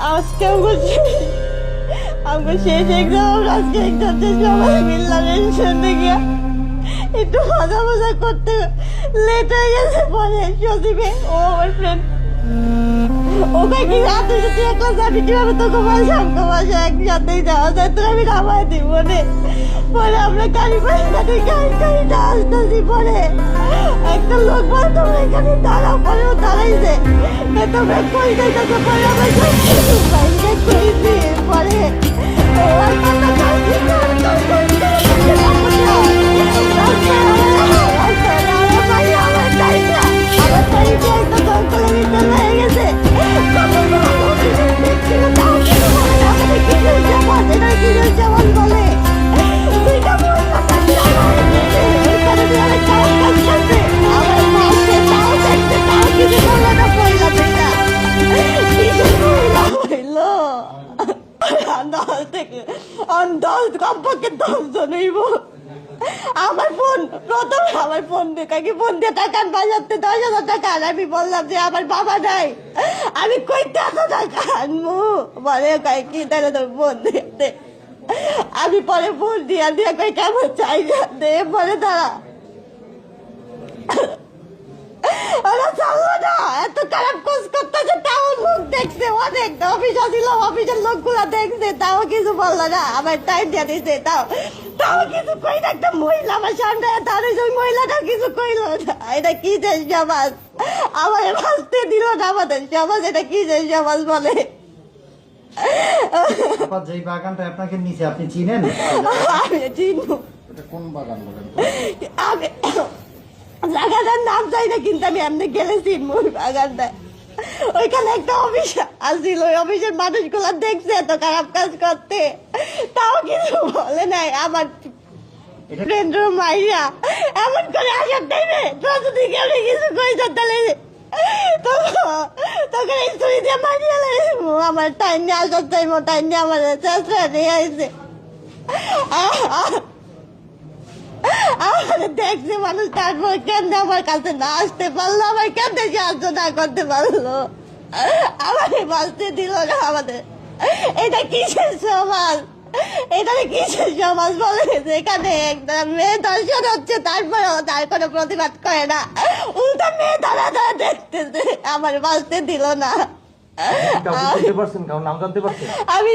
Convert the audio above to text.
আজকে আমাকে শেষ এক্সাম, আজকে এক্সাম শেষ সবাই মিললাম শুনতে গিয়া একটু মজা মজা করতে লেট হয়ে গেছে। পরে সজীবে ও আমার ফ্রেন্ড ওকে কি রাতে সাথে একলা যাবি কিভাবে তোকে বাসা একসাথেই যাওয়া যায়, তো আমি নামাই দিব রে। পরে আমরা গাড়ি গাড়িটা আসতেছি, পরে একটা লোক বলে তোমরা এখানে দাঁড়াও, পরেও দাঁড়াইছে তোমরা কই যাইতেছো, পরে আমরা বাইরে কইছি। পরে ওর কথা কমপক্ষে 10 জন হইব। আমার ফোন প্রথমে আমার ফোন দিয়ে ফোন দিয়ে টাকা বাজাতে 10,000 টাকা, আর আমি বললাম যে আমার বাবা নাই, আমি কইতে এত টাকা আনবো। বলে কি তাহলে তোর ফোন দিয়ে, আমি পরে ফোন দিয়ে কই কেমন চাই দে, বলে দাঁড়া ওরা চাললো না, এত খারাপ কোর্স করতেছে। তাও লোক দেখছে, অনেক অফিস আসছিল, অফিসের লোকগুলা দেখছে, তাও কিছু বললো না, আমার টাইম দিয়ে দিছে, তাও কিছু কই না। একটা মহিলা আমার সামনে, তার ওই মহিলাটা কিছু কইলো না। এটা কি যে সমাজ, আমার বাঁচতে দিল না আমাদের সমাজ, এটা কি যে সমাজ বলে। যে বাগানটা আপনাকে নিচে আপনি চিনেন? আমি চিনব। কোন বাগান বলেন? আমি জায়গাটার নাম চাই না, কিন্তু আমি এমনি গেলেছি বাগানটা। ওইখানে একটা অফিস আসছিল, ওই অফিসের মানুষগুলো দেখছে এত খারাপ কাজ করতে, তাও কিছু বলে নাই। আমার ফ্রেন্ডের মাইয়া এমন করে আসার টাইমে তোর যদি কেউ কিছু কইছ তাহলে তোকে এই ছুরি দিয়ে মারিয়ে আমার টাইম নিয়ে আসার টাইম, টাইম নিয়ে আমার চেষ্টা নিয়ে আসছে। আমাদের দেখছে মানুষ, তারপর কেমনে আমার কাছে না আসতে পারলো, আমার কেমনে সাহায্য না করতে পারলো, আমাকে বাঁচতে দিল না। আমাদের এটা কিসের সমাজ, এটা কিসের সমাজ বলে? যেখানে একটা মেয়ে দর্শন হচ্ছে, তারপরেও তার কোনো প্রতিবাদ করে না, উল্টা মেয়ে দাঁড়া দাঁড়া দেখতেছে, আমার বাঁচতে দিল না। নাম জানতে পারছেন? আমি